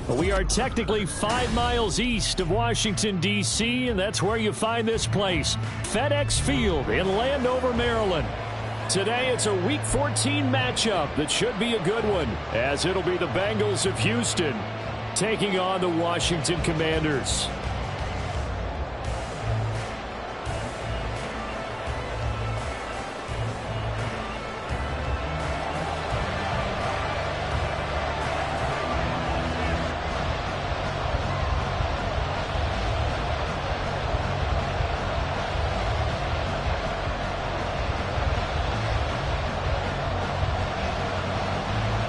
We are technically 5 miles east of Washington, D.C., and that's where you find this place, FedEx Field in Landover, Maryland. Today, it's a Week 14 matchup that should be a good one, as it'll be the Bengals of Houston taking on the Washington Commanders.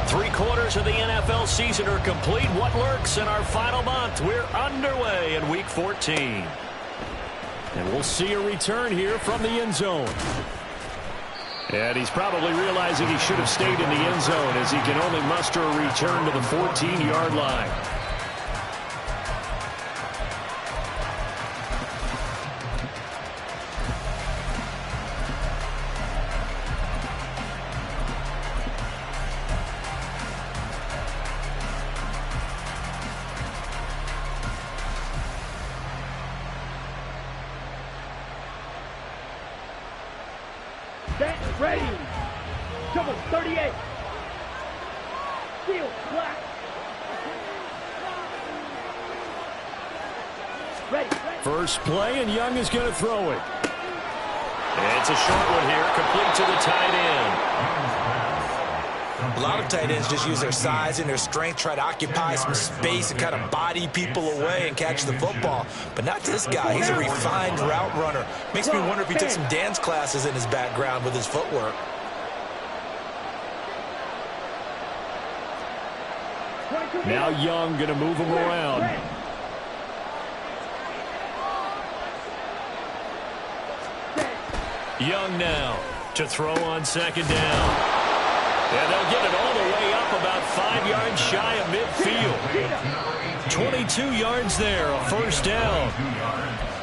Three-quarters of the NFL season are complete. What lurks in our final month? We're underway in Week 14. And we'll see a return here from the end zone. And he's probably realizing he should have stayed in the end zone as he can only muster a return to the 14-yard line. Ready. Double 38. Field black. Ready. First play, and Young is going to throw it. It's a short one here, complete to the tight end. A lot of tight ends just use their size and their strength, try to occupy some space and kind of body people away and catch the football. But not this guy. He's a refined route runner. Makes me wonder if he took some dance classes in his background with his footwork. Now Young going to move him around. Young now to throw on second down. And they'll get it all the way up about 5 yards shy of midfield. 22 yards there, a first down.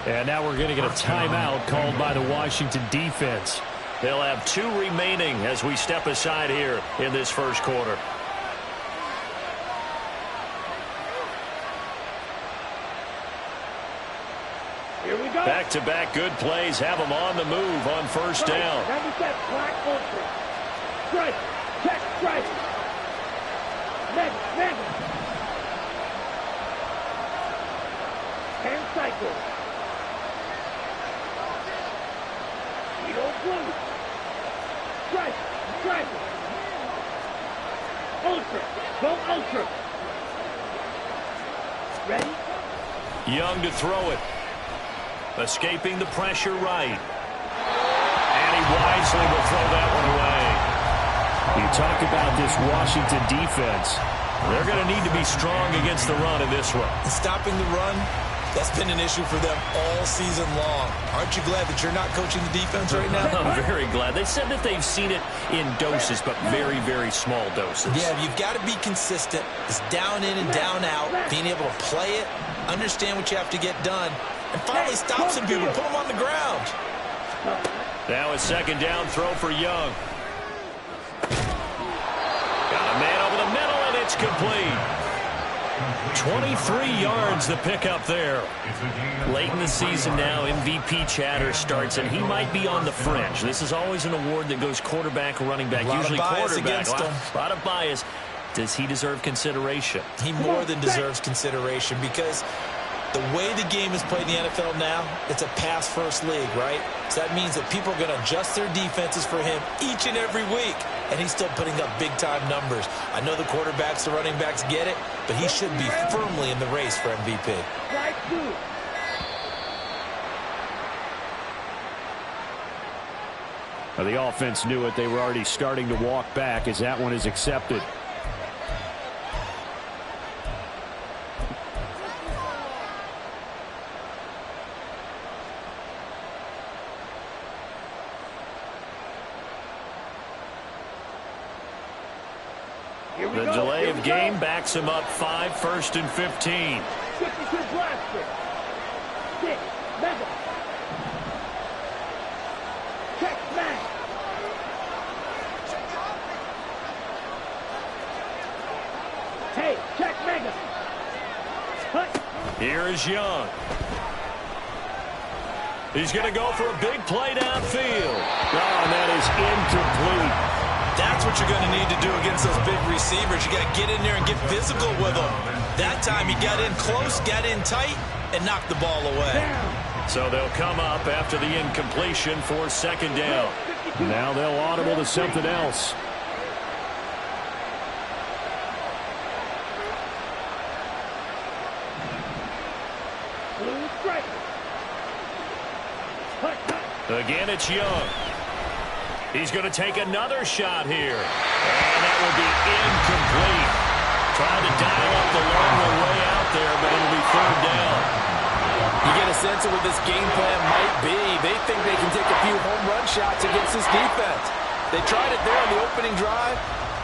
And now we're going to get a timeout called by the Washington defense. They'll have 2 remaining as we step aside here in this first quarter. Here we go. Back-to-back good plays have them on the move on first down. Black ultra. Strike. Check. Strike. Mega. Hand cycle. Eagle blue. Strike. Ultra. Go ultra. Ready? Young to throw it. Escaping the pressure right. And he wisely will throw that one away. You talk about this Washington defense. They're going to need to be strong against the run in this one. Stopping the run, that's been an issue for them all season long. Aren't you glad that you're not coaching the defense right now? I'm very glad. They said that they've seen it in doses, but very, very small doses. Yeah, you've got to be consistent. It's down in and down out. Being able to play it, understand what you have to get done, and finally stop some people, put them on the ground. Now a second down throw for Young. Got a man over the middle, and it's complete. 23 yards the pickup there. Late in the season now, MVP chatter starts, and he might be on the fringe. This is always an award that goes quarterback or running back, usually quarterback. A lot of bias. Does he deserve consideration? He more than deserves consideration because the way the game is played in the NFL now, it's a pass-first league, right? So that means that people are going to adjust their defenses for him each and every week, and he's still putting up big-time numbers. I know the quarterbacks, the running backs get it, but he should be firmly in the race for MVP. Well, the offense knew it. They were already starting to walk back as that one is accepted. The delay of game backs him up 5, 1st and 15. 52 blaster. 6, mega. Check smash. Hey, check mega. Here is Young. He's going to go for a big play downfield. Oh, and that is incomplete. That's what you're going to need to do against those big receivers. You got to get in there and get physical with them. That time he got in close, got in tight, and knocked the ball away. So they'll come up after the incompletion for second down. Now they'll audible to something else. Again, it's Young. He's going to take another shot here. And that will be incomplete. Trying to dial up the long way out there, but it'll be third down. You get a sense of what this game plan might be. They think they can take a few home run shots against this defense. They tried it there on the opening drive,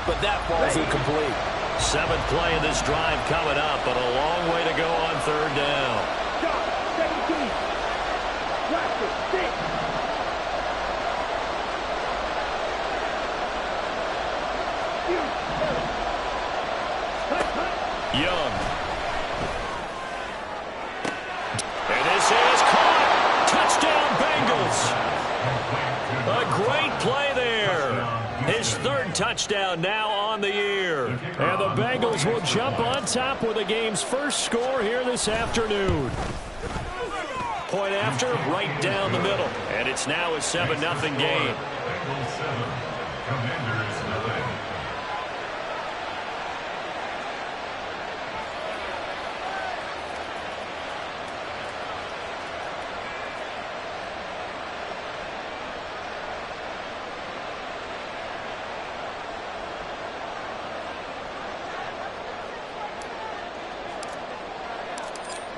but that ball's incomplete. Seventh play of this drive coming up, but a long way to go on third down. Stop. 17. Blaster. 6. Young. And this is caught. Touchdown, Bengals. A great play there. His third touchdown now on the year. And the Bengals will jump on top with the game's first score here this afternoon. Point after, right down the middle. And it's now a 7-0 game.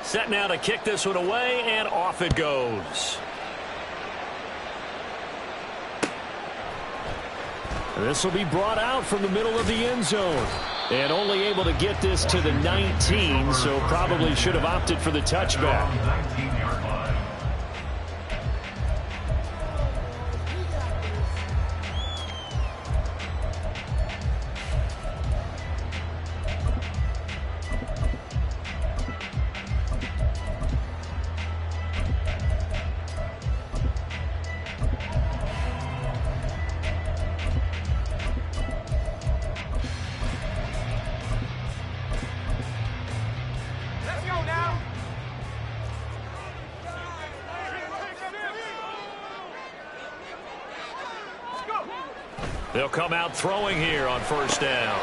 Set now to kick this one away, and off it goes. This will be brought out from the middle of the end zone. And only able to get this to the 19, so probably should have opted for the touchback. They'll come out throwing here on first down.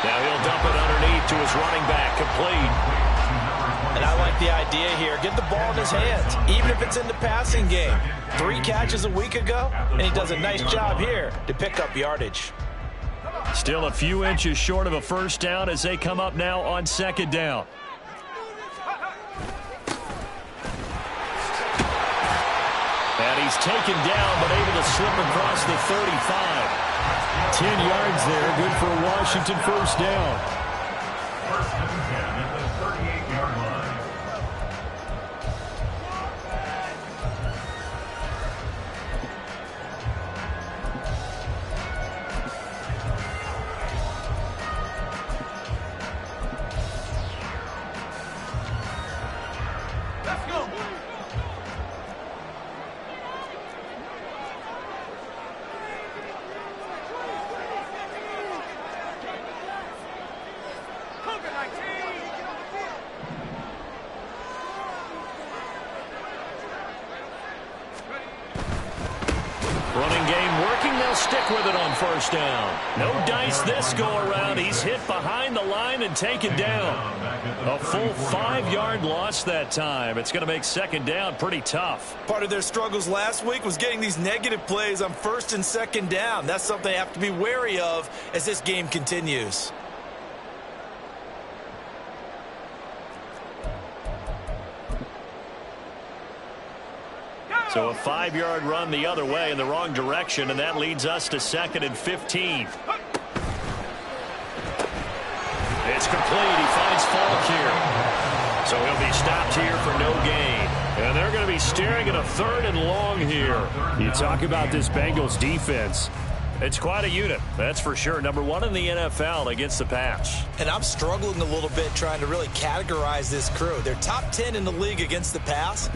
Now he'll dump it underneath to his running back, complete. And I like the idea here. Get the ball in his hands, even if it's in the passing game. 3 catches a week ago, and he does a nice job here to pick up yardage. Still a few inches short of a first down as they come up now on second down. And he's taken down, but able to slip across the 35. 10 yards there, good for a Washington first down. First and 10 at the 38-yard line. Let's go. Running game working, they'll stick with it on first down. No dice this go-around. He's hit behind the line and taken down. A full 5-yard loss that time. It's going to make second down pretty tough. Part of their struggles last week was getting these negative plays on first and second down. That's something they have to be wary of as this game continues. So a 5-yard run the other way in the wrong direction, and that leads us to second and 15. It's complete. He finds Falk here. So he'll be stopped here for no gain. And they're going to be staring at a third and long here. You talk about this Bengals defense. It's quite a unit, that's for sure. Number one in the NFL against the pass. And I'm struggling a little bit trying to really categorize this crew. They're top 10 in the league against the pass,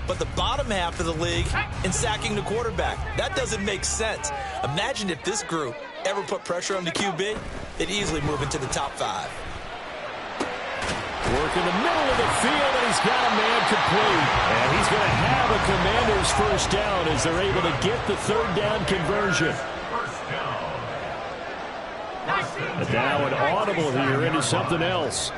but the bottom half of the league in sacking the quarterback. That doesn't make sense. Imagine if this group ever put pressure on the QB, they'd easily move into the top 5. Work in the middle of the field, and he's got a man complete. And he's going to have a Commanders first down as they're able to get the third down conversion. But now an audible here into something else.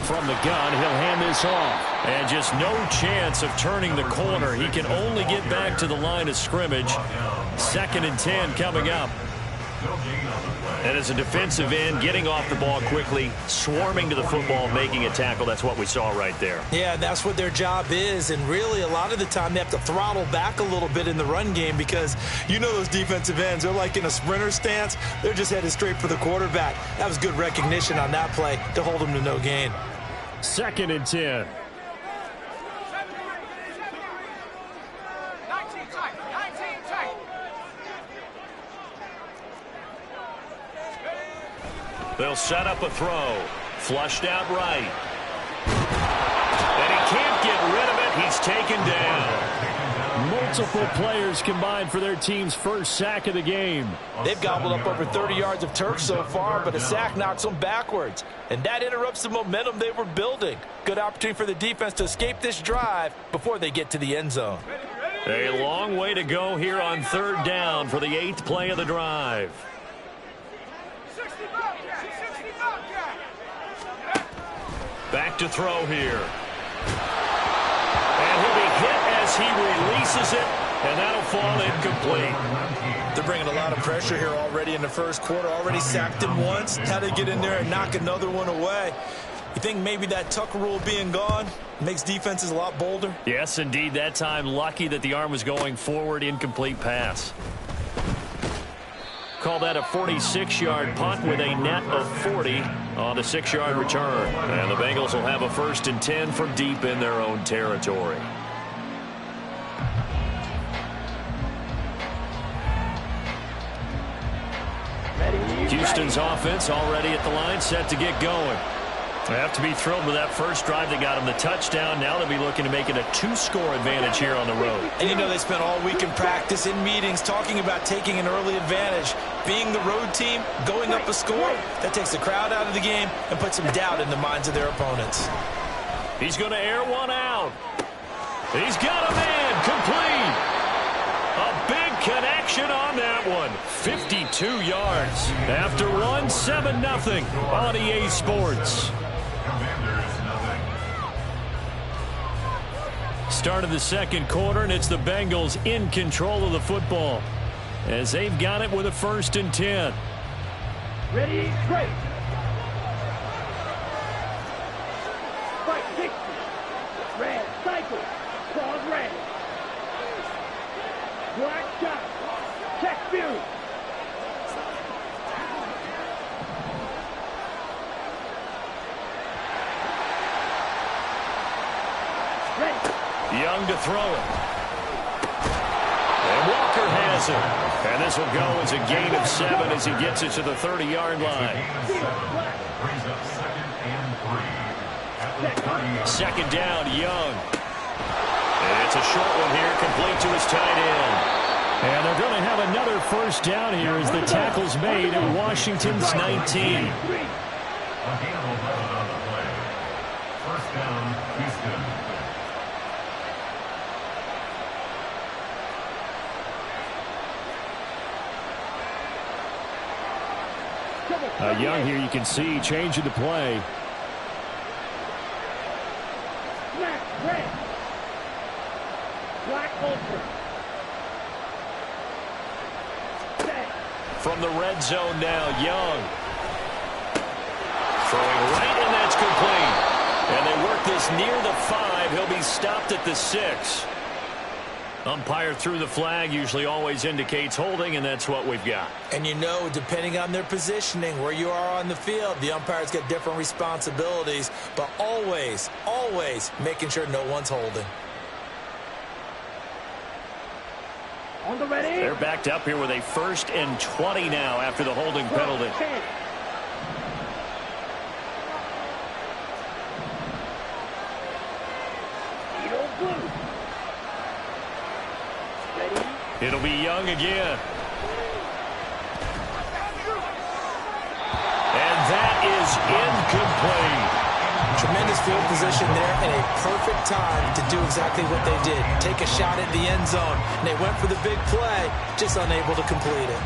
From the gun, he'll hand this off. And just no chance of turning the corner. He can only get back to the line of scrimmage. 2nd and 10 coming up. And as a defensive end, getting off the ball quickly, swarming to the football, making a tackle. That's what we saw right there. Yeah, that's what their job is. And really, a lot of the time, they have to throttle back a little bit in the run game because you know those defensive ends, they're like in a sprinter stance. They're just headed straight for the quarterback. That was good recognition on that play to hold him to no gain. 2nd and 10. They'll set up a throw. Flushed out right. And he can't get rid of it. He's taken down. Multiple players combined for their team's first sack of the game. They've gobbled up over 30 yards of turf so far, but a sack knocks them backwards. And that interrupts the momentum they were building. Good opportunity for the defense to escape this drive before they get to the end zone. A long way to go here on 3rd down for the 8th play of the drive. Back to throw here. And he'll be hit as he releases it, and that'll fall incomplete. They're bringing a lot of pressure here already in the first quarter. Already sacked him once. Had to get in there and knock another one away. You think maybe that Tucker rule being gone makes defenses a lot bolder? Yes, indeed. That time, lucky that the arm was going forward. Incomplete pass. Call that a 46-yard punt with a net of 40 on a 6-yard return. And the Bengals will have a 1st and 10 from deep in their own territory. Houston's offense already at the line, set to get going. They have to be thrilled with that first drive that got them the touchdown. Now they'll be looking to make it a 2-score advantage here on the road. And you know they spent all week in practice, in meetings, talking about taking an early advantage. Being the road team, going up a score, that takes the crowd out of the game and puts some doubt in the minds of their opponents. He's going to air one out. He's got a man complete. A big connection on that one. 52 yards. After one, 7-0 on EA Sports. Start of the second quarter, and it's the Bengals in control of the football as they've got it with a 1st and 10. Ready, straight. Fight 60. Red, cycle. Pause red. Black shot. Check fury. Young to throw it. And Walker has it. And this will go as a gain of 7 as he gets it to the 30-yard line. Brings up 2nd and 3. 2nd down, Young. And it's a short one here, complete to his tight end. And they're going to have another 1st down here as the tackle's made at Washington's 19. A handle held on the play. 1st down, Houston. Young here, you can see, changing the play. Black, red. Black, ultra. From the red zone now, Young. Throwing right, and that's complete. And they work this near the 5. He'll be stopped at the 6. Umpire threw the flag, usually always indicates holding, and that's what we've got. And you know, depending on their positioning, where you are on the field, the umpires get different responsibilities, but always, always making sure no one's holding. On the ready. They're backed up here with a 1st and 20 now after the holding penalty. 10. Blue. Ready. It'll be Young again. And that is incomplete. Tremendous field position there and a perfect time to do exactly what they did. Take a shot at the end zone. And they went for the big play, just unable to complete it.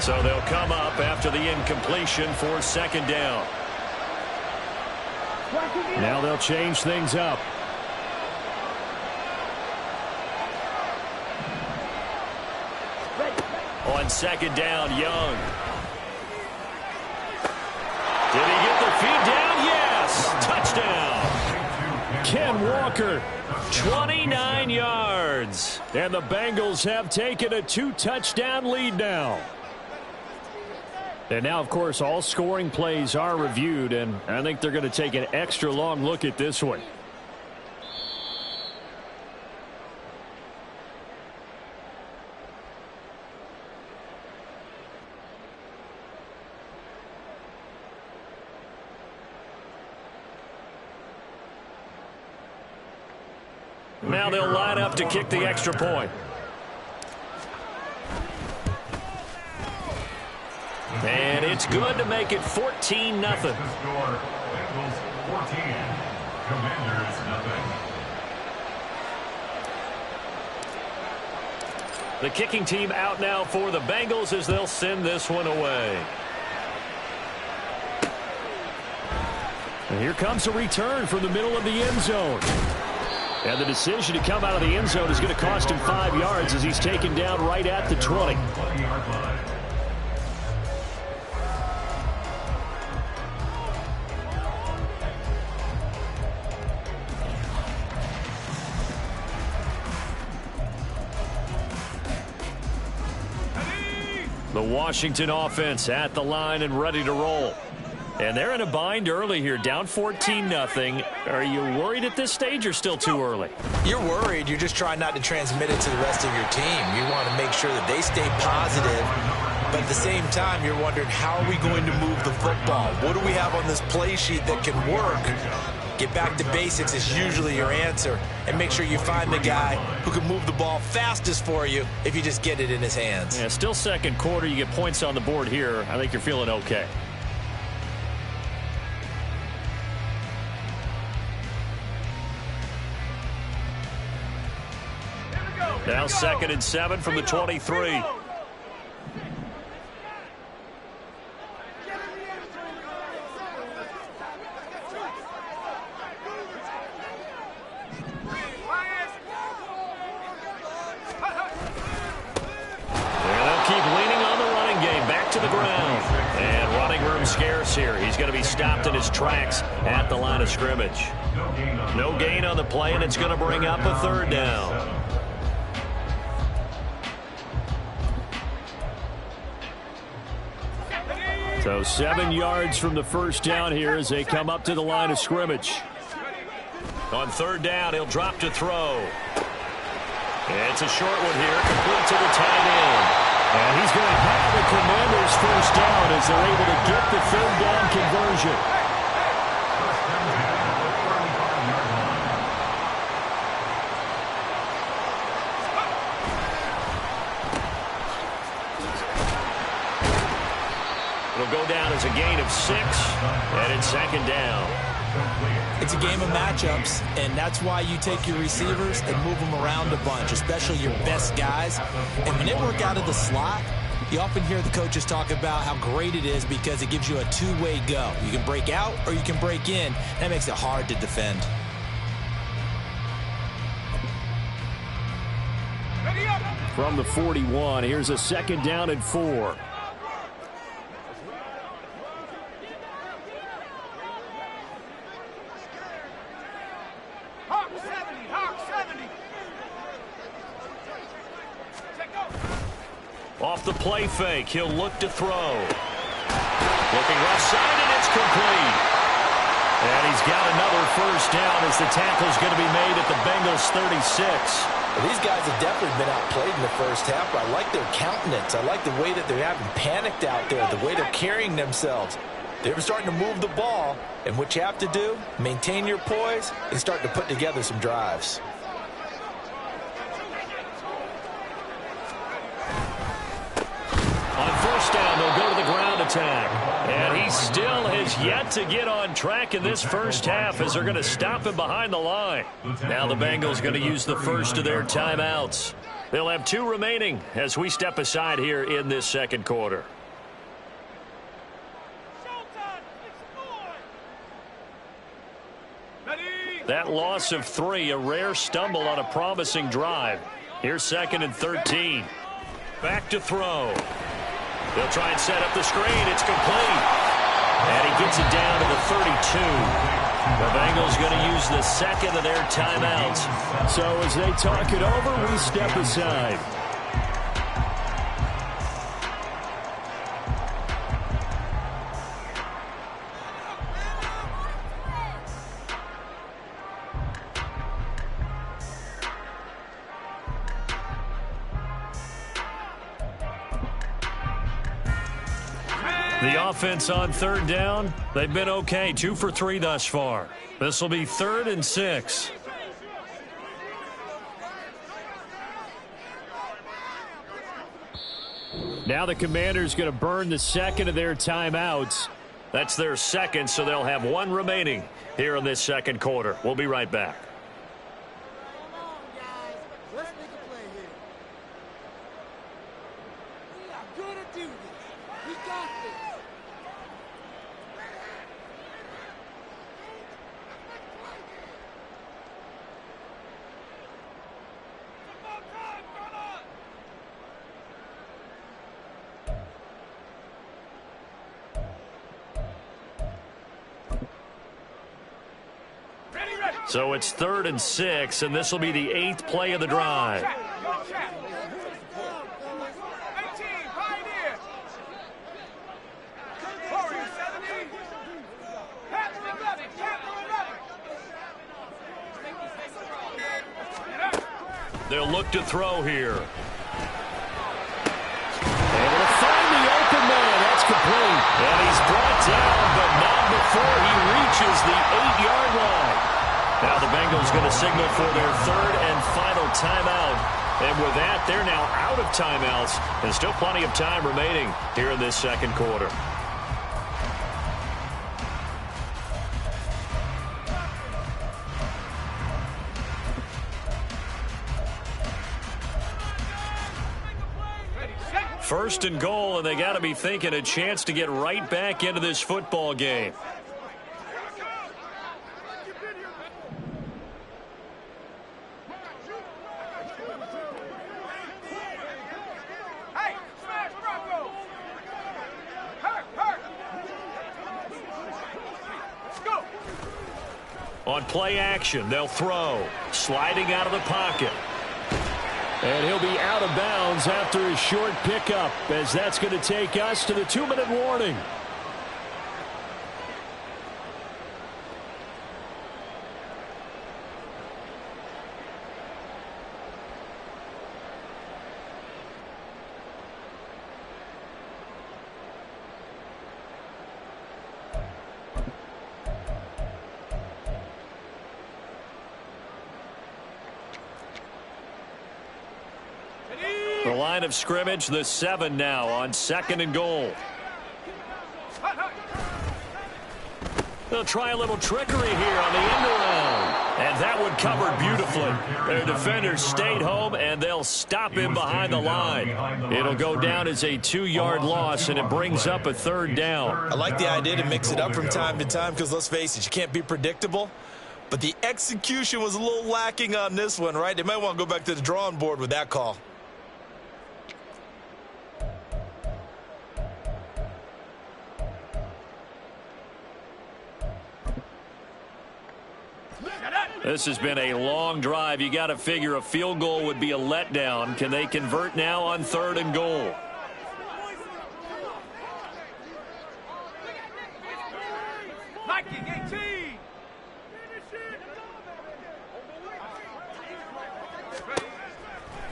So they'll come up after the incompletion for 2nd down. Now they'll change things up. On 2nd down, Young. Did he get the feed down? Yes! Touchdown! Ken Walker, 29 yards. And the Bengals have taken a 2-touchdown lead now. And now, of course, all scoring plays are reviewed, and I think they're going to take an extra long look at this one. Now they'll line up to kick the extra point. And it's good to make it 14-0. The score, Bengals 14, Commanders 0. The kicking team out now for the Bengals as they'll send this one away. And here comes a return from the middle of the end zone. And the decision to come out of the end zone is going to cost him 5 yards as he's taken down right at the 20. 20-yard line. The Washington offense at the line and ready to roll. And they're in a bind early here, down 14-0. Are you worried at this stage or still too early? You're worried. You're just trying not to transmit it to the rest of your team. You want to make sure that they stay positive. But at the same time, you're wondering, how are we going to move the football? What do we have on this play sheet that can work? Get back to basics is usually your answer. And make sure you find the guy who can move the ball fastest for you if you just get it in his hands. Yeah, still 2nd quarter. You get points on the board here. I think you're feeling okay. Now 2nd and 7 from the 23. Here. He's going to be stopped in his tracks at the line of scrimmage. No gain on the play, and it's going to bring up a 3rd down. So 7 yards from the 1st down here as they come up to the line of scrimmage. On 3rd down, he'll drop to throw. It's a short one here, complete to the tight end. And he's going to have the Commanders' 1st down as they're able to get the 3rd down conversion. It'll go down as a gain of 6, and it's 2nd down. It's a game of matchups, and that's why you take your receivers and move them around a bunch, especially your best guys. And when they work out of the slot, you often hear the coaches talk about how great it is because it gives you a two-way go. You can break out or you can break in. That makes it hard to defend. From the 41, here's a 2nd down and 4. Off the play fake, he'll look to throw. Looking left side, and it's complete. And he's got another first down as the tackle's going to be made at the Bengals 36. Well, these guys have definitely been outplayed in the first half, but I like their countenance. I like the way that they're having panicked out there, the way they're carrying themselves. They're starting to move the ball, and what you have to do, maintain your poise and start to put together some drives. On first down, they'll go to the ground attack. And he still has yet to get on track in this first half as they're going to stop him behind the line. Now the Bengals going to use the first of their timeouts. They'll have 2 remaining as we step aside here in this second quarter. That loss of 3, a rare stumble on a promising drive. Here's 2nd and 13. Back to throw. They'll try and set up the screen. It's complete. And he gets it down to the 32. The Bengals going to use the second of their timeouts. So as they talk it over, we step aside. The offense on third down, they've been okay. 2 for 3 thus far. This will be 3rd and 6. Now the Commanders going to burn the second of their timeouts. That's their second, so they'll have 1 remaining here in this second quarter. We'll be right back. So it's 3rd and 6, and this will be the 8th play of the drive. They'll look to throw here. Able to find the open man. That's complete. And he's brought down, but not before he reaches the 8-yard line. Now the Bengals going to signal for their 3rd and final timeout. And with that, they're now out of timeouts. And still plenty of time remaining here in this second quarter. First and goal, and they got to be thinking a chance to get right back into this football game. On play action, they'll throw. Sliding out of the pocket. And he'll be out of bounds after a short pickup, as that's going to take us to the 2-minute warning. The line of scrimmage, the 7 now on 2nd and goal. They'll try a little trickery here on the end around. And that one covered beautifully. Their defenders stayed home, and they'll stop him behind the line. It'll go down as a 2-yard loss, and it brings up a 3rd down. I like the idea to mix it up from time to time because, let's face it, you can't be predictable. But the execution was a little lacking on this one, right? They might want to go back to the drawing board with that call. This has been a long drive. You got to figure a field goal would be a letdown. Can they convert now on 3rd and goal?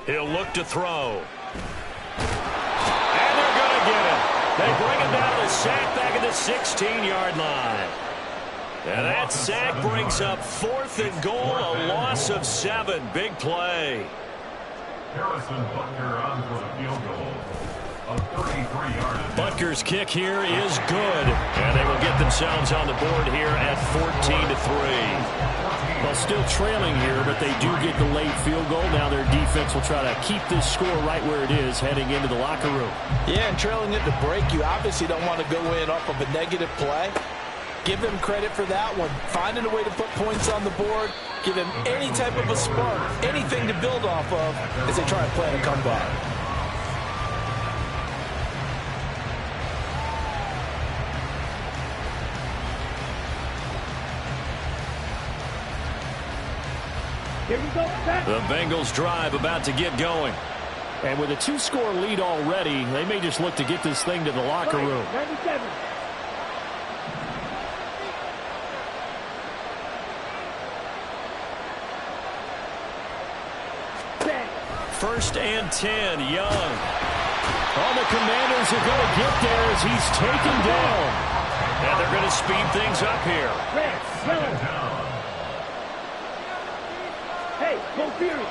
He'll look to throw. And they're going to get it. They bring him down, a sack back at the 16-yard line. And that sack brings up 4th and goal, a loss of 7. Big play. Harrison Butker on for the field goal. A 33-yard attempt. Butker's kick here is good. And they will get themselves on the board here at 14-3. Well, still trailing here, but they do get the late field goal. Now their defense will try to keep this score right where it is heading into the locker room. Yeah, and trailing at the break, you obviously don't want to go in off of a negative play. Give them credit for that one. Finding a way to put points on the board. Give them any type of a spark, anything to build off of as they try and plan a comeback. Here we go. Back. The Bengals drive about to get going. And with a 2-score lead already, they may just look to get this thing to the locker room. 97. First and 10, Young. Oh, the Commanders are going to get there as he's taken down. And they're going to speed things up here. Red, yellow. Hey, go Fury.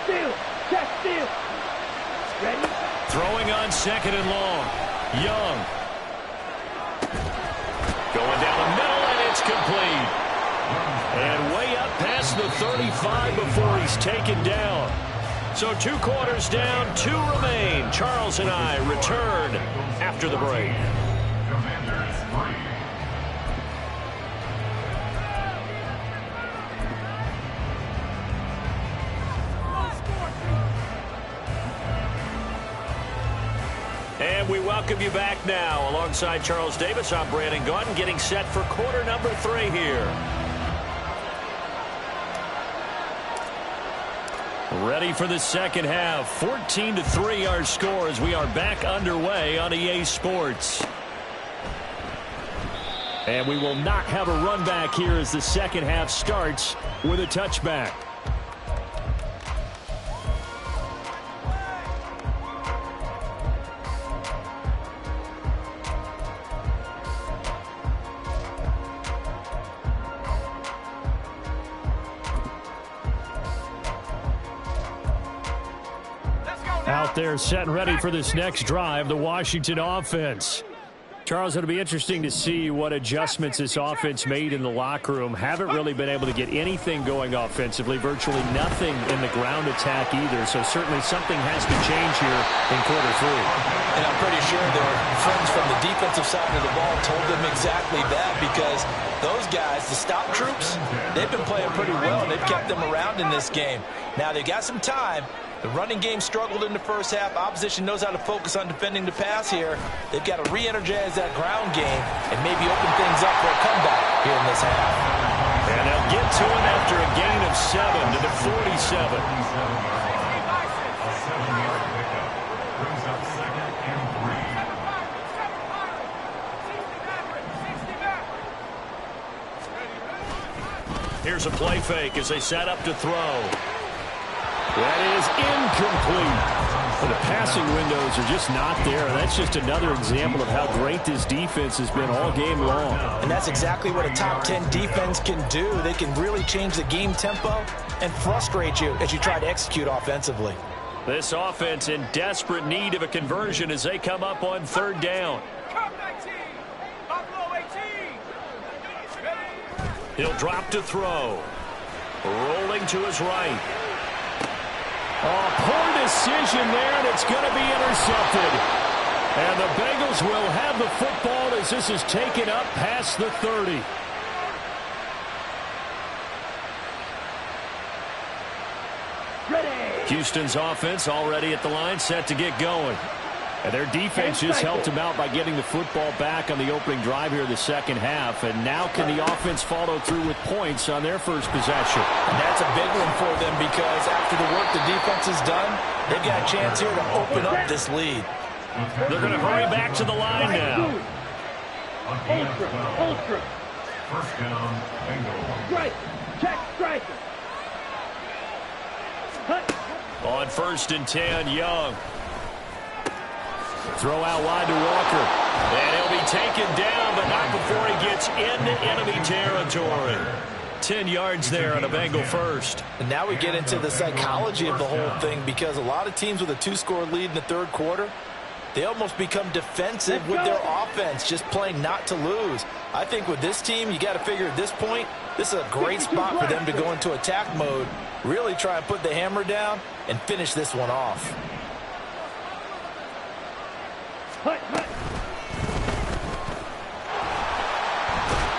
Steal, check, steal. Ready? Throwing on 2nd and long. Young. Going down the middle, and it's complete. And way up past the 35 before he's taken down. So 2 quarters down, 2 remain. Charles and I return after the break. Commanders 3. And we welcome you back now. Alongside Charles Davis, I'm Brandon Gaudin, getting set for quarter number 3 here. Ready for the second half. 14-3 our score as we are back underway on EA Sports. And we will not have a run back here as the second half starts with a touchback. Out there set and ready for this next drive, the Washington offense. Charles, it'll be interesting to see what adjustments this offense made in the locker room. Haven't really been able to get anything going offensively, virtually nothing in the ground attack either. So certainly something has to change here in quarter 3. And I'm pretty sure their friends from the defensive side of the ball told them exactly that, because those guys, the stop troops, they've been playing pretty well, and they've kept them around in this game. Now they've got some time. The running game struggled in the first half. Opposition knows how to focus on defending the pass here. They've got to re-energize that ground game and maybe open things up for a comeback here in this half. And they'll get to it after a gain of 7 to the 47. A 7-yard pickup brings up 2nd and 3. Here's a play fake as they set up to throw. That is incomplete. Well, the passing windows are just not there. That's just another example of how great this defense has been all game long. And that's exactly what a top 10 defense can do. They can really change the game tempo and frustrate you as you try to execute offensively. This offense in desperate need of a conversion as they come up on 3rd down. He'll drop to throw. Rolling to his right. Oh, poor decision there, and it's going to be intercepted. And the Bengals will have the football as this is taken up past the 30. Ready. Houston's offense already at the line, set to get going. And their defense just helped them out by getting the football back on the opening drive here in the second half. And now can the offense follow through with points on their first possession? And that's a big one for them because after the work the defense has done, they've got a chance here to open up this lead. They're going to hurry back to the line now. Ultra. First down, Bengals. Strike. Check striker. Cut. On 1st and 10, Young. Throw out wide to Walker. And he'll be taken down, but not before he gets into enemy territory. 10 yards there on a Bengal first. And now we get into the psychology of the whole thing because a lot of teams with a 2-score lead in the third quarter, they almost become defensive with their offense, just playing not to lose. I think with this team, you got to figure at this point, this is a great spot for them to go into attack mode, really try and put the hammer down and finish this one off.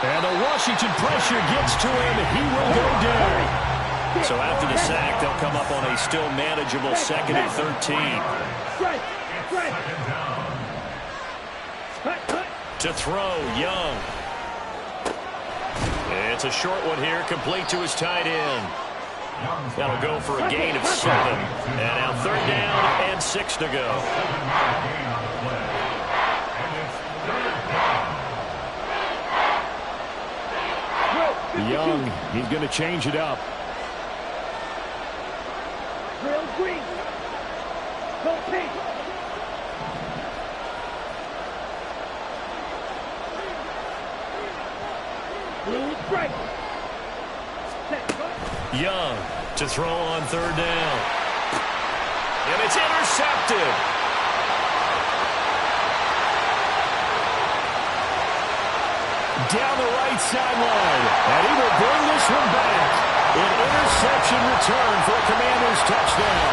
And the Washington pressure gets to him, and he will go down. So after the sack, they'll come up on a still manageable 2nd and 13. To throw, Young. It's a short one here, complete to his tight end. That'll go for a gain of 7. And now 3rd down and 6 to go. Young, he's going to change it up. Drill green. Go pink. Blue strike. Young to throw on 3rd down. And it's intercepted. Down the right sideline. And he will bring this one back. An interception return for a Commanders touchdown.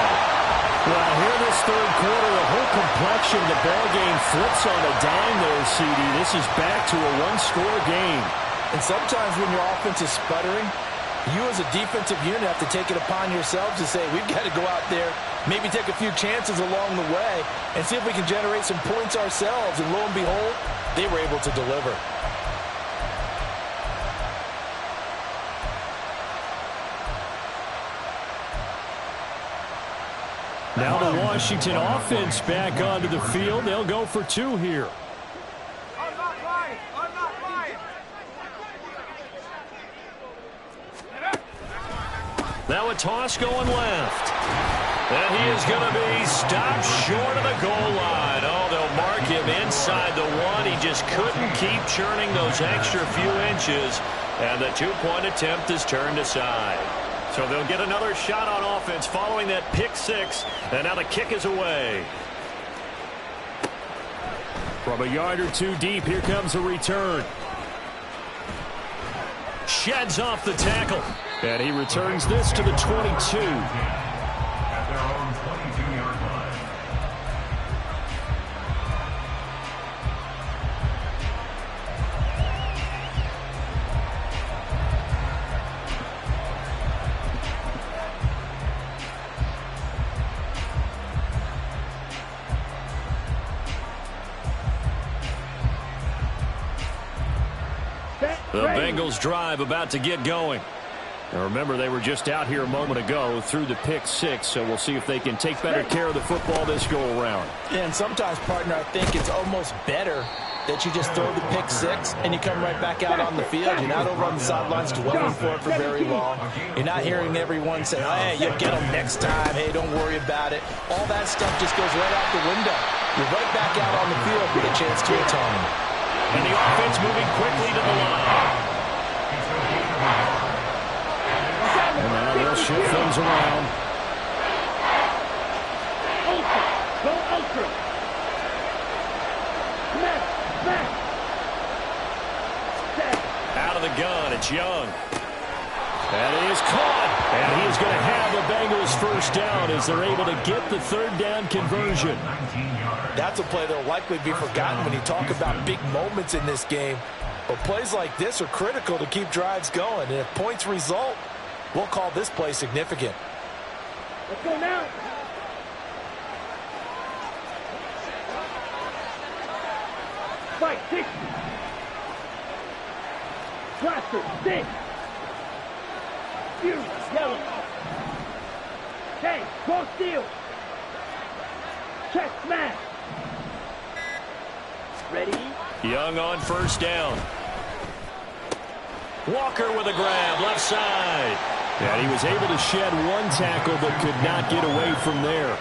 Well, here this third quarter, the whole complexion of the ball game flips on a dime there, CD. This is back to a one-score game. And sometimes when your offense is sputtering, you as a defensive unit have to take it upon yourselves to say, we've got to go out there, maybe take a few chances along the way, and see if we can generate some points ourselves. And lo and behold, they were able to deliver. Now the Washington offense back onto the field. They'll go for 2 here. I'm not lying. Now a toss going left. And he is going to be stopped short of the goal line. Oh, they'll mark him inside the 1. He just couldn't keep churning those extra few inches. And the 2-point attempt is turned aside. So they'll get another shot on offense following that pick 6. And now the kick is away. From a yard or 2 deep, here comes a return. Sheds off the tackle. And he returns this to the 22. At their own 22-yard line. The Bengals drive about to get going. Now remember, they were just out here a moment ago through the pick 6, so we'll see if they can take better care of the football this go-around. And sometimes, partner, I think it's almost better that you just throw the pick 6 and you come right back out on the field. You're not over on the sidelines dwelling for it for very long. You're not hearing everyone say, hey, you'll get them next time. Hey, don't worry about it. All that stuff just goes right out the window. You're right back out on the field with a chance to atone. And the offense moving quickly to the line. And now they'll shift things around. Ultra. Go ultra. Smash. Out of the gun, it's Young. And he is caught. And he is going to have the Bengals first down as they're able to get the 3rd down conversion. That's a play that will likely be forgotten when you talk about big moments in this game. But plays like this are critical to keep drives going. And if points result, we'll call this play significant. Let's go now. Fight, 60. Blaster, 6. Fury, yellow. Hey, go steal. Check smash. Ready? Young on first down. Walker with a grab, left side. And he was able to shed one tackle but could not get away from there.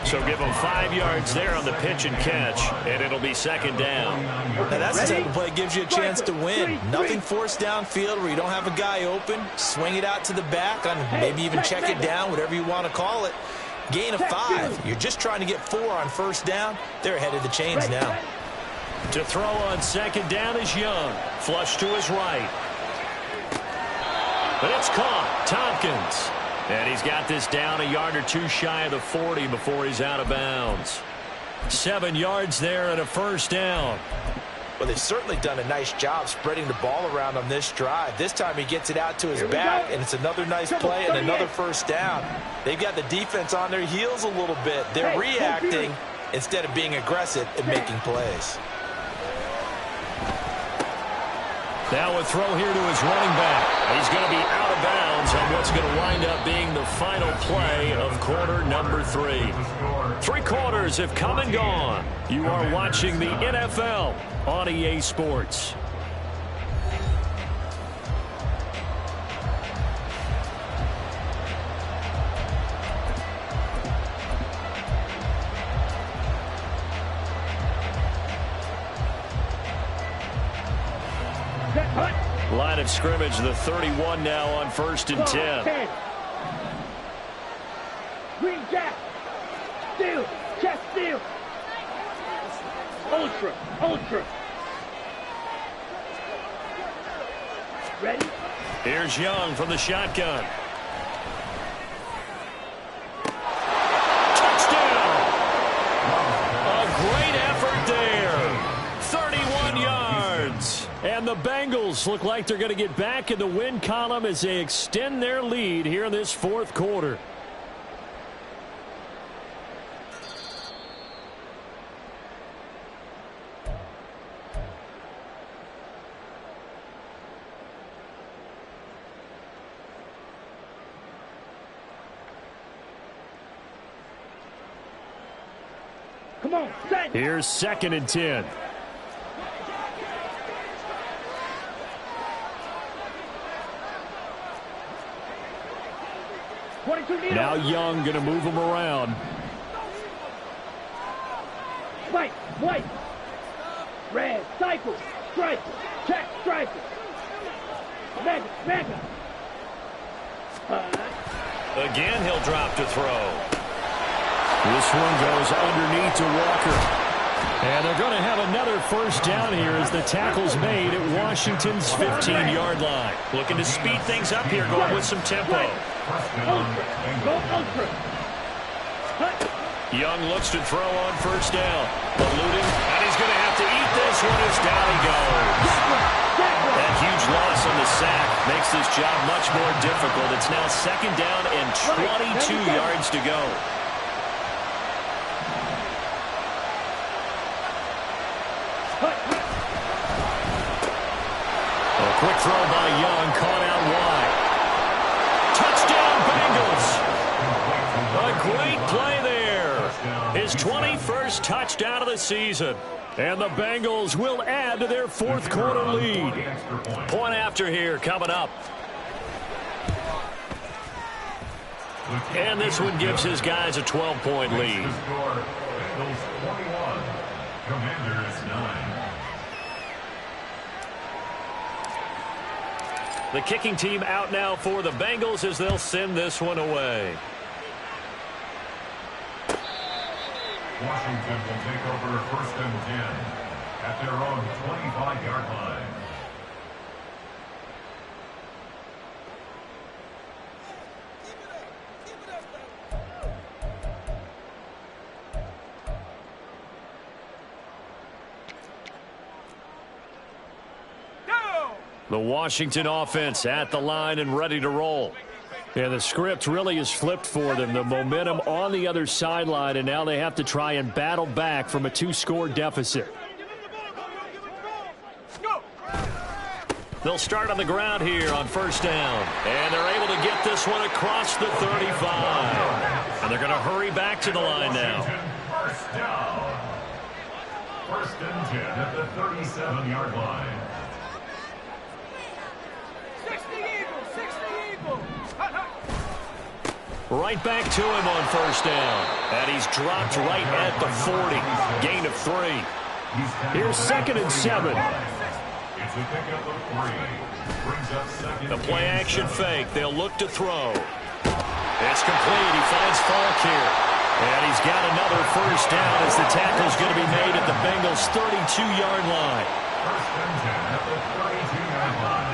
So give him 5 yards there on the pitch and catch, and it'll be second down. Now that's the type of play that gives you a chance to win. Nothing forced downfield where you don't have a guy open. Swing it out to the back, on maybe even check it down, whatever you want to call it. Gain of 5. You're just trying to get 4 on first down. They're ahead of the chains now. To throw on second down is Young. Flush to his right. But it's caught. Tompkins. And he's got this down a yard or two shy of the 40 before he's out of bounds. 7 yards there and a first down. Well, they've certainly done a nice job spreading the ball around on this drive. This time he gets it out to his back, and it's another nice play and another first down. They've got the defense on their heels a little bit. They're reacting instead of being aggressive and making plays. Now a throw here to his running back. He's going to be out of bounds on what's going to wind up being the final play of quarter number 3. 3 quarters have come and gone. You are watching the NFL on EA Sports. Line of scrimmage, the 31 now on 1st and 10. Green jack. Steal. Check steal. Ultra. Ultra. Ready? Here's Young from the shotgun. Touchdown! A great effort there. 31 yards. And the Bengals look like they're going to get back in the win column as they extend their lead here in this 4th quarter. Come on, set. Here's 2nd and 10. Now Young going to move him around. White, white. Red, cycle, strike, check, strike. Mega, mega. Again, he'll drop to throw. This one goes underneath to Walker. And they're going to have another first down here as the tackle's made at Washington's 15-yard line. Looking to speed things up here, going with some tempo. Ultra, go ultra. Young looks to throw on first down. Eluding, and he's going to have to eat this one as down he goes. That huge loss on the sack makes this job much more difficult. It's now 2nd down and 22 yards to go. A quick throw by Young, caught out wide. Touchdown, Bengals! A great play there. His 21st touchdown of the season. And the Bengals will add to their 4th quarter lead. Point after here coming up. And this one gives his guys a 12-point lead. Bengals 21, Commanders 9. The kicking team out now for the Bengals as they'll send this one away. Washington will take over 1st and 10 at their own 25-yard line. The Washington offense at the line and ready to roll. And the script really is flipped for them. The momentum on the other sideline, and now they have to try and battle back from a 2-score deficit. They'll start on the ground here on first down. And they're able to get this one across the 35. And they're going to hurry back to the line now. First down. First and 10 at the 37-yard line. 60 Eagles, 60 Eagles. Right back to him on first down. And he's dropped right at the 40. Gain of 3. Here's 2nd and 7. It's a pickup of 3. Brings up second. The play action fake. They'll look to throw. It's complete. He finds Falk here. And he's got another first down as the tackle's going to be made at the Bengals' 32-yard line. First and 10 at the 32-yard line.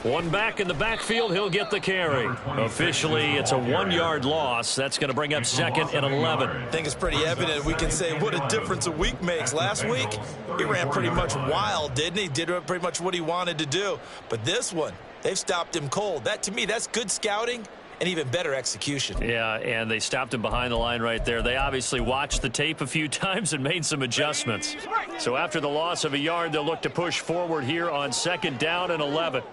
One back in the backfield, he'll get the carry. Officially, it's a 1-yard loss. That's going to bring up 2nd and 11. I think it's pretty evident. We can say what a difference a week makes. Last week, he ran pretty much wild, didn't he? Did pretty much what he wanted to do. But this one, they've stopped him cold. That, to me, that's good scouting and even better execution. Yeah, and they stopped him behind the line right there. They obviously watched the tape a few times and made some adjustments. So after the loss of a yard, they'll look to push forward here on 2nd down and 11.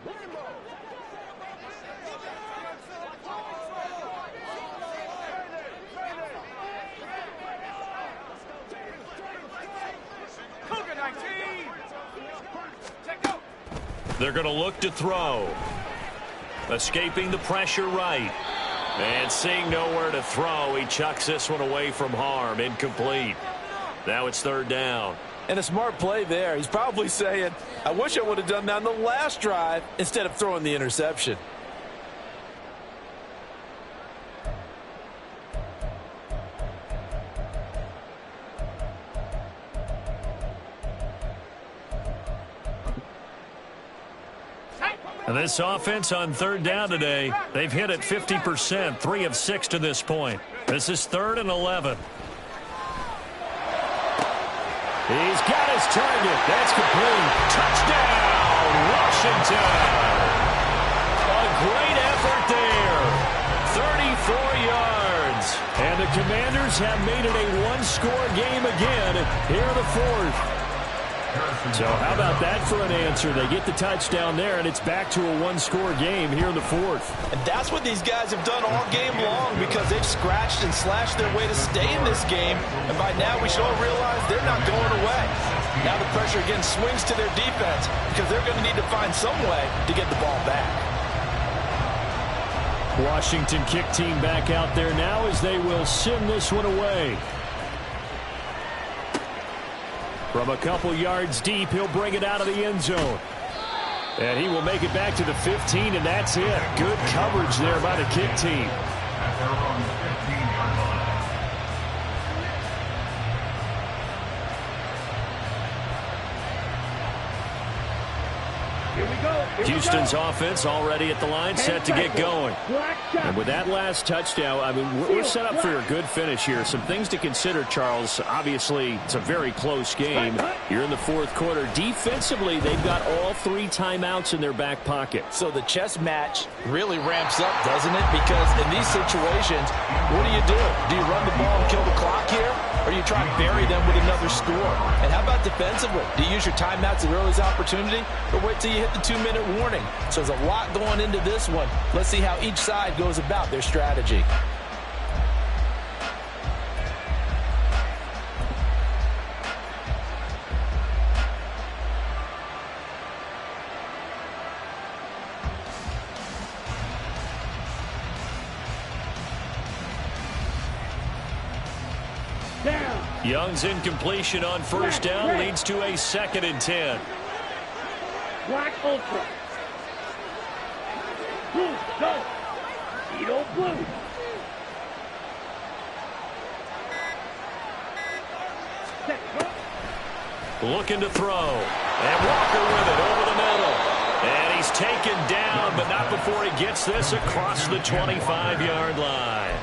They're going to look to throw. Escaping the pressure right. And seeing nowhere to throw, he chucks this one away from harm. Incomplete. Now it's 3rd down. And a smart play there. He's probably saying, I wish I would have done that on the last drive instead of throwing the interception. And this offense on 3rd down today, they've hit it 50%, 3 of 6 to this point. This is 3rd and 11. He's got his target. That's complete. Touchdown, Washington. A great effort there. 34 yards. And the Commanders have made it a one-score game again here in the 4th. So how about that for an answer? They get the touchdown there, and it's back to a one-score game here in the 4th. And that's what these guys have done all game long because they've scratched and slashed their way to stay in this game. And by now, we should all realize they're not going away. Now the pressure again swings to their defense because they're going to need to find some way to get the ball back. Washington kick team back out there now as they will send this one away. From a couple yards deep, he'll bring it out of the end zone. And he will make it back to the 15, and that's it. Good coverage there by the kick team. At their own 15-yard line. Here we go. Houston's offense already at the line, set to get going. And with that last touchdown, I mean, we're set up for a good finish here. Some things to consider, Charles. Obviously, it's a very close game. You're in the 4th quarter. Defensively, they've got all 3 timeouts in their back pocket. So the chess match really ramps up, doesn't it? Because in these situations, what do? Do you run the ball and kill the clock here? Or you try and bury them with another score? And how about defensively? Do you use your timeouts at earliest opportunity? Or wait till you hit the 2-minute warning? So there's a lot going into this one. Let's see how each side goes about their strategy. Young's incompletion on first down leads to a 2nd and 10. Black Ultra. Blue, go. Edo Blue. Set, go. Looking to throw. And Walker with it over the middle. And he's taken down, but not before he gets this across the 25-yard line.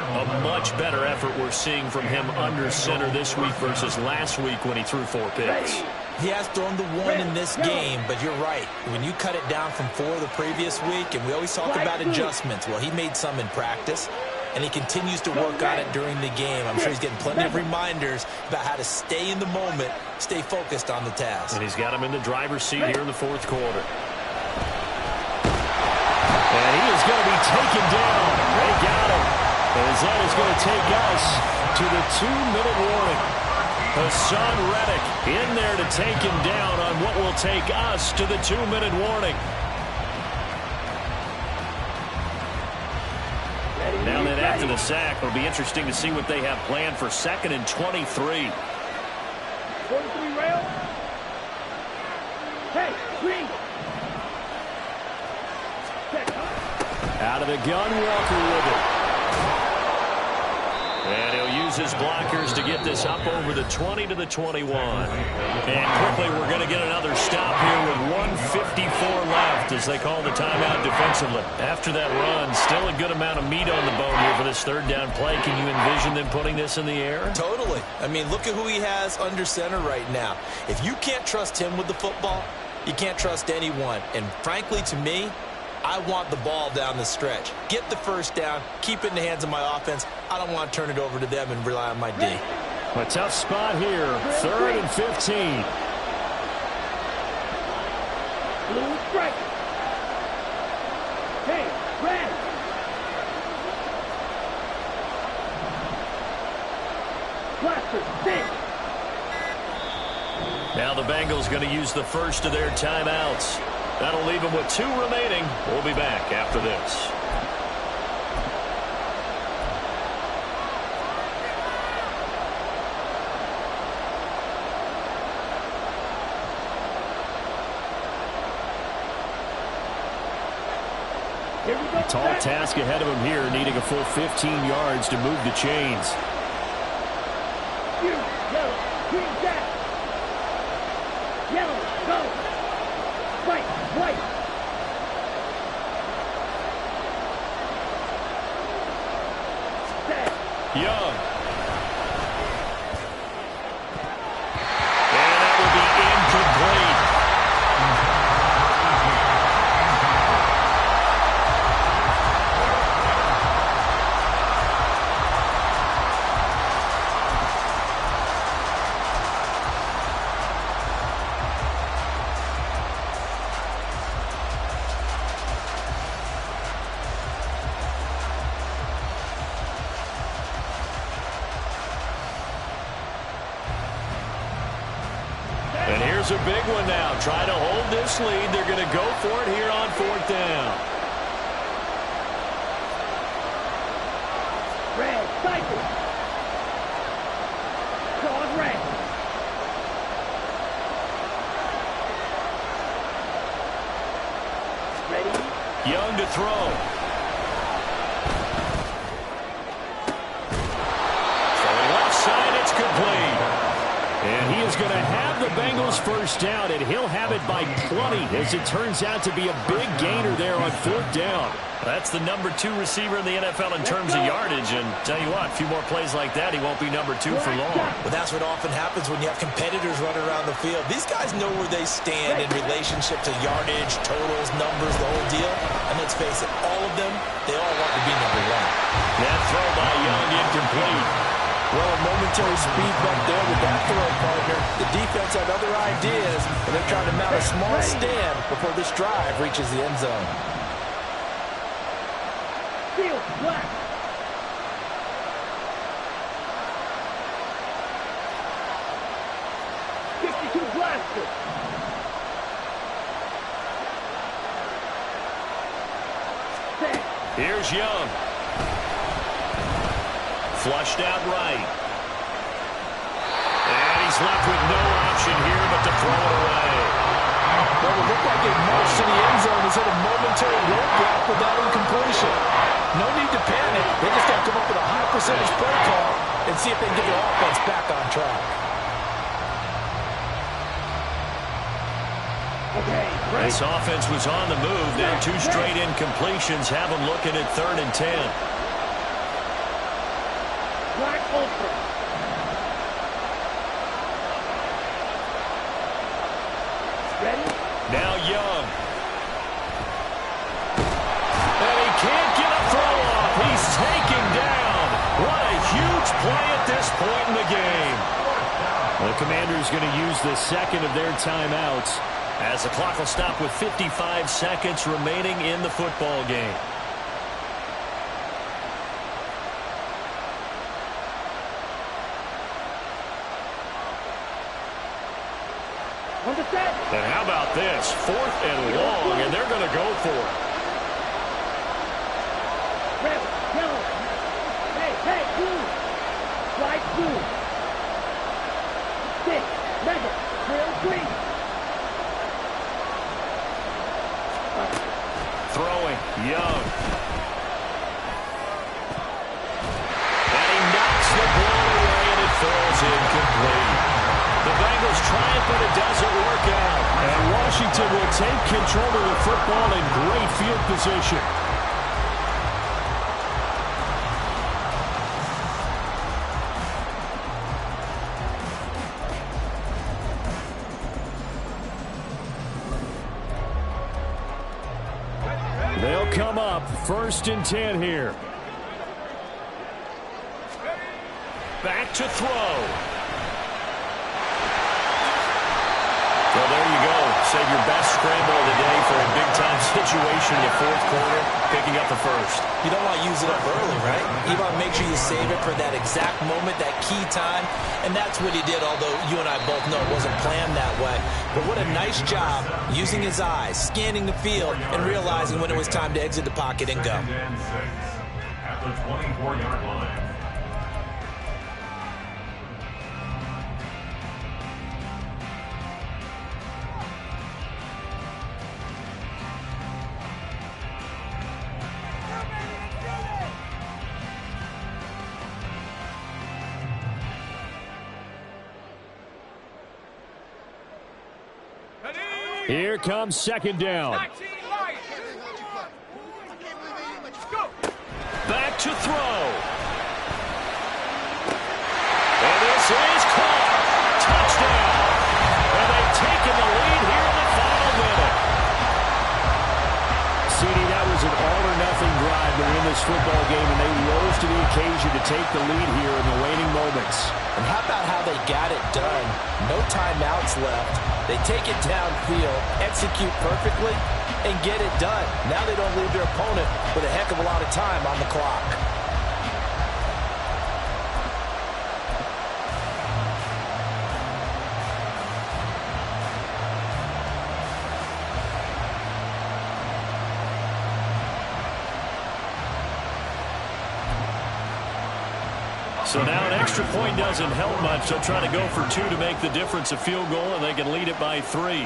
A much better effort we're seeing from him under center this week versus last week when he threw 4 picks. He has thrown the one in this game, but you're right. When you cut it down from 4 the previous week, and we always talk about adjustments, well, he made some in practice, and he continues to work on it during the game. I'm sure he's getting plenty of reminders about how to stay in the moment, stay focused on the task. And he's got him in the driver's seat here in the 4th quarter. And he is going to be taken down. They got him. As that is going to take us to the 2-minute warning. Hassan Reddick in there to take him down on what will take us to the 2-minute warning. Now then, after the sack, it'll be interesting to see what they have planned for 2nd and 23. 43 rail. Hey, green. Out of the gun, Walker with it. And he'll use his blockers to get this up over the 20 to the 21. And quickly, we're going to get another stop here with 1:54 left as they call the timeout defensively. After that run, still a good amount of meat on the bone here for this 3rd down play. Can you envision them putting this in the air? Totally. I mean, look at who he has under center right now. If you can't trust him with the football, you can't trust anyone. And frankly, to me, I want the ball down the stretch. Get the 1st down, keep it in the hands of my offense. I don't want to turn it over to them and rely on my D. A tough spot here, 3rd and 15. Blue strike. Hey, red. Cluster, six. Now the Bengals going to use the first of their timeouts. That'll leave them with 2 remaining. We'll be back after this. Tall task ahead of him here, needing a full 15 yards to move the chains. Yellow, green jack. Yellow, go. White, white. Set. Young. And that will be incomplete. And here's a big one now. Try to hold this lead. They're going to go for it here on 4th down. Red, cycle. Dog red. Ready? Young to throw. Throwing left side, it's complete. And he is going to have the Bengals 1st down, and he'll have it by plenty, as it turns out to be a big gainer there on 4th down. That's the number 2 receiver in the NFL in terms of yardage, and tell you what, a few more plays like that, he won't be number 2 for long. Well, that's what often happens when you have competitors running around the field. These guys know where they stand in relationship to yardage, totals, numbers, the whole deal. And let's face it, all of them, they all want to be number 1. That throw by Young incomplete. Well, a momentary speed bump there with that throw, partner. The defense had other ideas, and they're trying to mount a small stand before this drive reaches the end zone. Field, black. Blaster. Set. Here's Young. Flushed out right. And he's left with no option here but to throw it away. Well, it looked like it marched to the end zone. It's hit a momentary roadblock without incompletion. No need to panic. They just got to come up with a high percentage play call and see if they can get their offense back on track. This offense was on the move. Now 2 straight incompletions have them looking at 3rd and 10. Black Ultra. point in the game. The Commanders going to use the second of their timeouts as the clock will stop with 55 seconds remaining in the football game. And how about this? 4th and long, and they're going to go for it. Red, yellow. Hey, blue. White, blue. 6, mega, real green. Throwing, Young. And he knocks the ball away, and it falls incomplete. The Bengals try it, but it doesn't work out. And Washington will take control of the football in great field position. They'll come up 1st and 10 here. Back to throw. Well, there you go. Save your best scramble of the day for a big-time situation in the 4th quarter, picking up the 1st. You don't want to use it up early, right? You want to make sure you save it for that exact moment, that key time, and that's what he did, although you and I both know it wasn't planned that way. But what a nice job using his eyes, scanning the field, and realizing when it was time to exit the pocket and go. At the 24-yard line. Here comes 2nd down. Back to throw. And this is caught. Touchdown. And they've taken the lead here in the final minute. CD, that was an all-or-nothing drive to win this football game, and they rose to the occasion to take the lead here in the waning moments. And how about how they got it done? No timeouts left. They take it downfield, execute perfectly, and get it done. Now they don't leave their opponent with a heck of a lot of time on the clock. So now an extra point doesn't help much. They'll try to go for 2 to make the difference a field goal, and they can lead it by 3.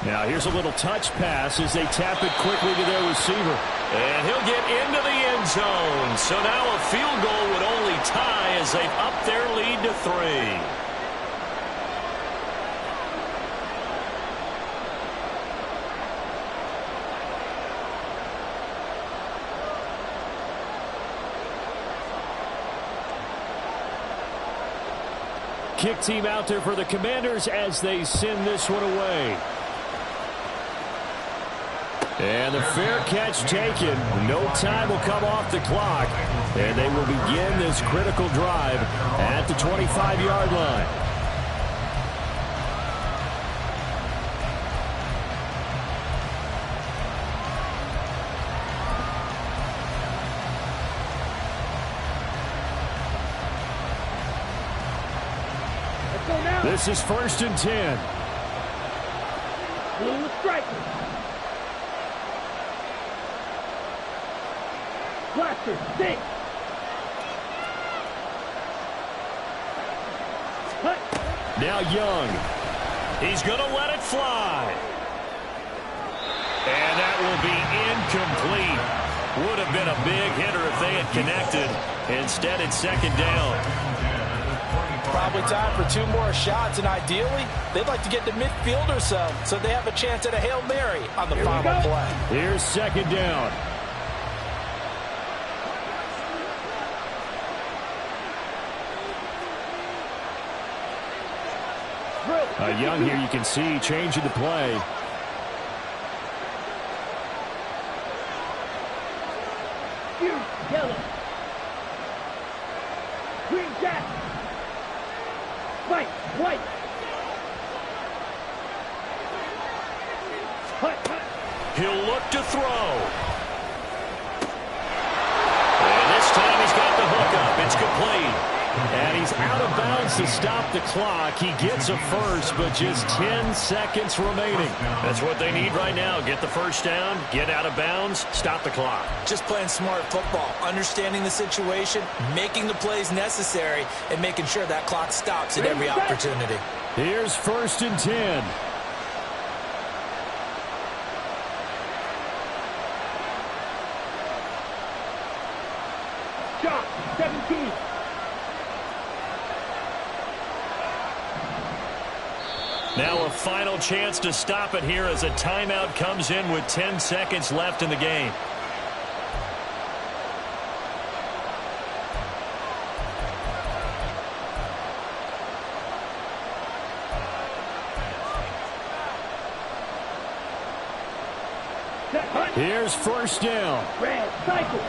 Now here's a little touch pass as they tap it quickly to their receiver. And he'll get into the end zone. So now a field goal would only tie as they've upped their lead to 3. Kick team out there for the Commanders as they send this one away. And the fair catch taken. No time will come off the clock. And they will begin this critical drive at the 25-yard line. This is 1st and 10. Blue striker. Blaster, 6. Cut. Now Young. He's going to let it fly. And that will be incomplete. Would have been a big hitter if they had connected. Instead, it's 2nd down. Probably time for 2 more shots, and ideally, they'd like to get to midfield or so they have a chance at a Hail Mary on the final play. Here's 2nd down. Young here, you can see, changing the play. Yellow. Green Jack. White. White. Hut. Hut. He'll look to throw. And this time he's got the hook up. It's complete. And he's out of bounds to stop the clock. He gets a first, but just 10 seconds remaining. That's what they need right now. Get the first down, get out of bounds, stop the clock. Just playing smart football, understanding the situation, making the plays necessary, and making sure that clock stops at every opportunity. Here's 1st and 10. Shot. 17. Now a final chance to stop it here as a timeout comes in with 10 seconds left in the game. Here's 1st down. Red. Cycle.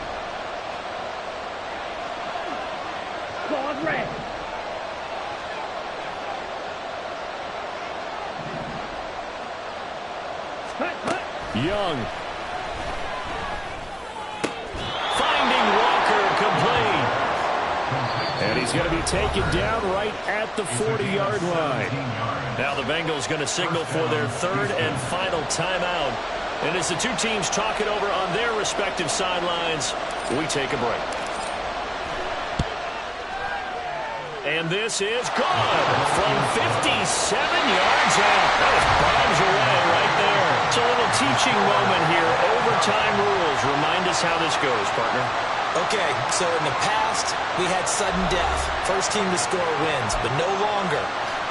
Claude red. Young. Finding Walker, complete. And he's going to be taken down right at the 40-yard line. Now the Bengals going to signal for their 3rd and final timeout. And as the two teams talk it over on their respective sidelines, we take a break. And this is good from 57 yards out. That is bombs away right there. It's a little teaching moment here. Overtime rules. Remind us how this goes, partner. Okay, so in the past, we had sudden death. First team to score wins, but no longer.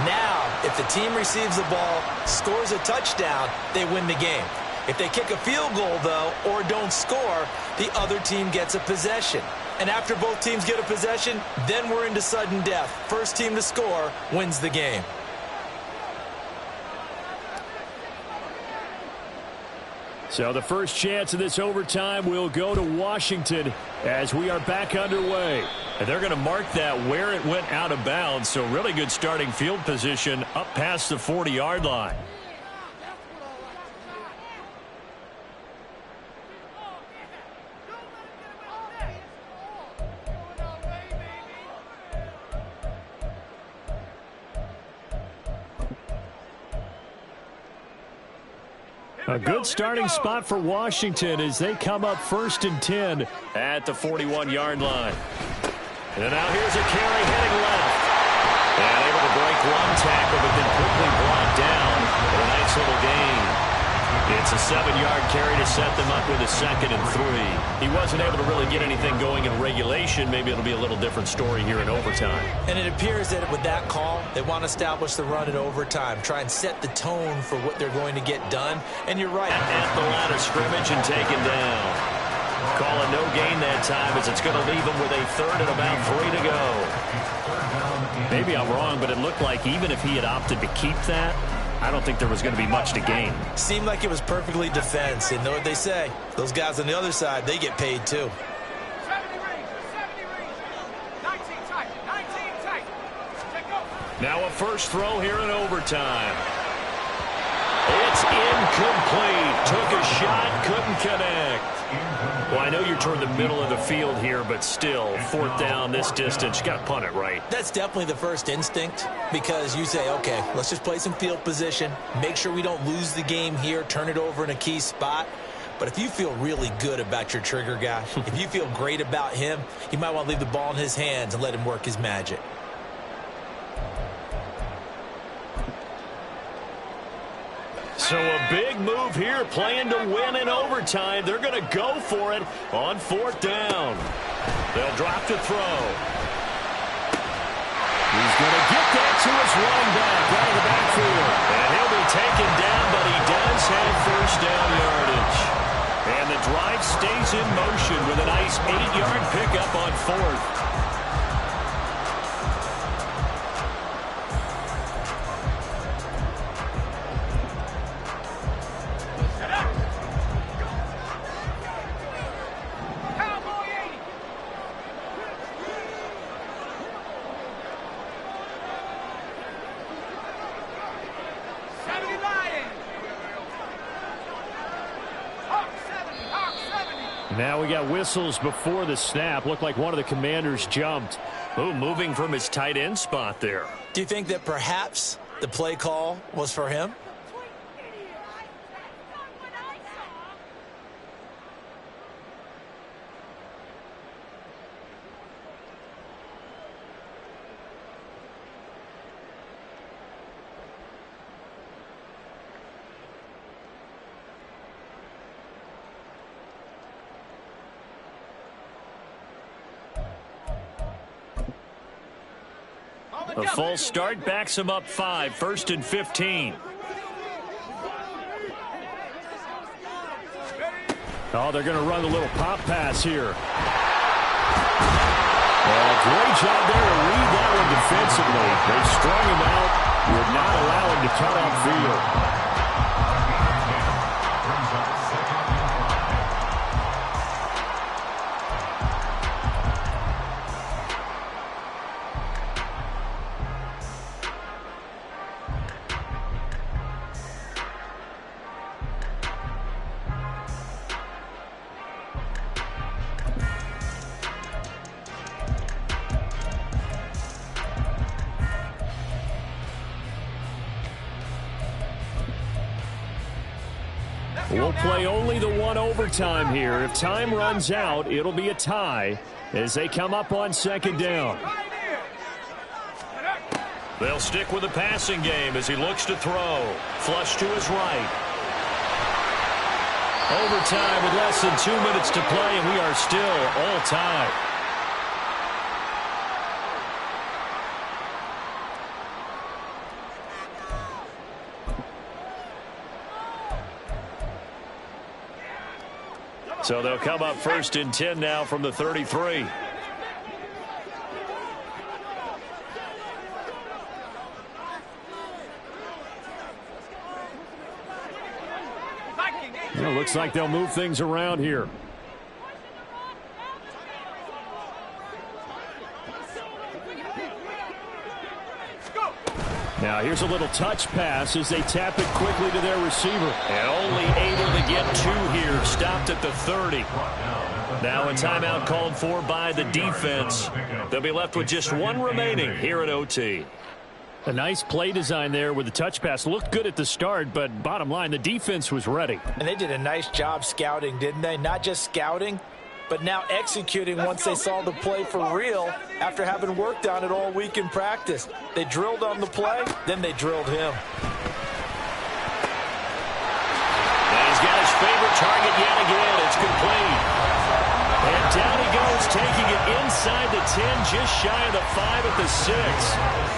Now, if the team receives the ball, scores a touchdown, they win the game. If they kick a field goal, though, or don't score, the other team gets a possession. And after both teams get a possession, then we're into sudden death. First team to score wins the game. So the first chance of this overtime will go to Washington as we are back underway. And they're going to mark that where it went out of bounds. So really good starting field position up past the 40-yard line. A good starting spot for Washington as they come up 1st and 10 at the 41-yard line. And now here's a carry heading left. And able to break one tackle, but then quickly brought down for a nice little gain. It's a 7-yard carry to set them up with a 2nd and 3. He wasn't able to really get anything going in regulation. Maybe it'll be a little different story here in overtime. And it appears that with that call, they want to establish the run in overtime, try and set the tone for what they're going to get done. And you're right. At the line of scrimmage and taken down. Call a no gain that time as it's going to leave them with a 3rd and about 3 to go. Maybe I'm wrong, but it looked like even if he had opted to keep that, I don't think there was going to be much to gain. Seemed like it was perfectly defense. And know what they say? Those guys on the other side, they get paid too. 70 rings. 19 tight. 19 tight. Now a first throw here in overtime. It's incomplete. Took a shot, couldn't connect. Well, I know you're toward the middle of the field here, but still, 4th down this distance. You got to punt it right. That's definitely the first instinct because you say, okay, let's just play some field position, make sure we don't lose the game here, turn it over in a key spot. But if you feel really good about your trigger guy, if you feel great about him, you might want to leave the ball in his hands and let him work his magic. So a big move here, playing to win in overtime. They're going to go for it on 4th down. They'll drop to throw. He's going to get that to his running back out of the backfield. And he'll be taken down, but he does have 1st down yardage. And the drive stays in motion with a nice 8-yard pickup on 4th. Now we got whistles before the snap. Looked like one of the commanders jumped. Oh, moving from his tight end spot there. Do you think that perhaps the play call was for him? A false start backs him up 5, 1st and 15. Oh, they're going to run a little pop pass here. Well, great job there to read that one defensively. They strung him out, would not allow him to cut upfield. We'll play only the one overtime here. If time runs out, it'll be a tie as they come up on 2nd down. They'll stick with the passing game as he looks to throw. Flush to his right. Overtime with less than 2 minutes to play, and we are still all tied. So they'll come up 1st and 10 now from the 33. Well, looks like they'll move things around here. Now here's a little touch pass as they tap it quickly to their receiver. And only able to get 2 here. Stopped at the 30. Now a timeout called for by the defense. They'll be left with just 1 remaining here at OT. A nice play design there with the touch pass. Looked good at the start, but bottom line, the defense was ready. And they did a nice job scouting, didn't they? Not just scouting, but now executing once they saw the play for real after having worked on it all week in practice. They drilled on the play, then they drilled him. And he's got his favorite target yet again. It's complete. And down he goes, taking it inside the 10, just shy of the 5 at the 6.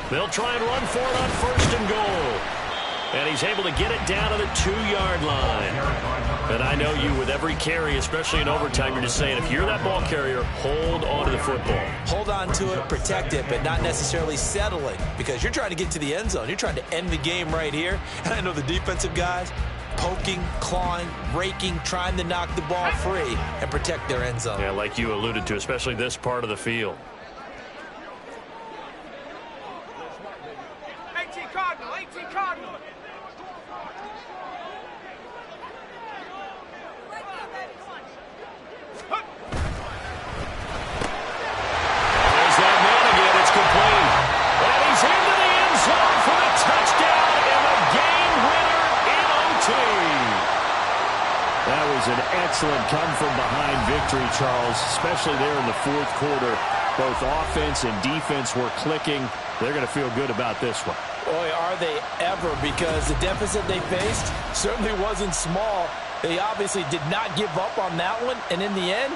They'll try and run for it on 1st and goal. And he's able to get it down to the 2-yard line. And I know you, with every carry, especially in overtime, you're just saying, if you're that ball carrier, hold on to the football. Hold on to it, protect it, but not necessarily settling, because you're trying to get to the end zone. You're trying to end the game right here. And I know the defensive guys poking, clawing, raking, trying to knock the ball free and protect their end zone. Yeah, like you alluded to, especially this part of the field. 18 Cardinal, 18 Cardinal. There's that man again. It's complete. And he's into the end zone for a touchdown and a game winner in OT. That was an excellent come-from-behind victory, Charles, especially there in the 4th quarter. Both offense and defense were clicking. They're going to feel good about this one. Boy, are they ever, because the deficit they faced certainly wasn't small. They obviously did not give up on that one, and in the end,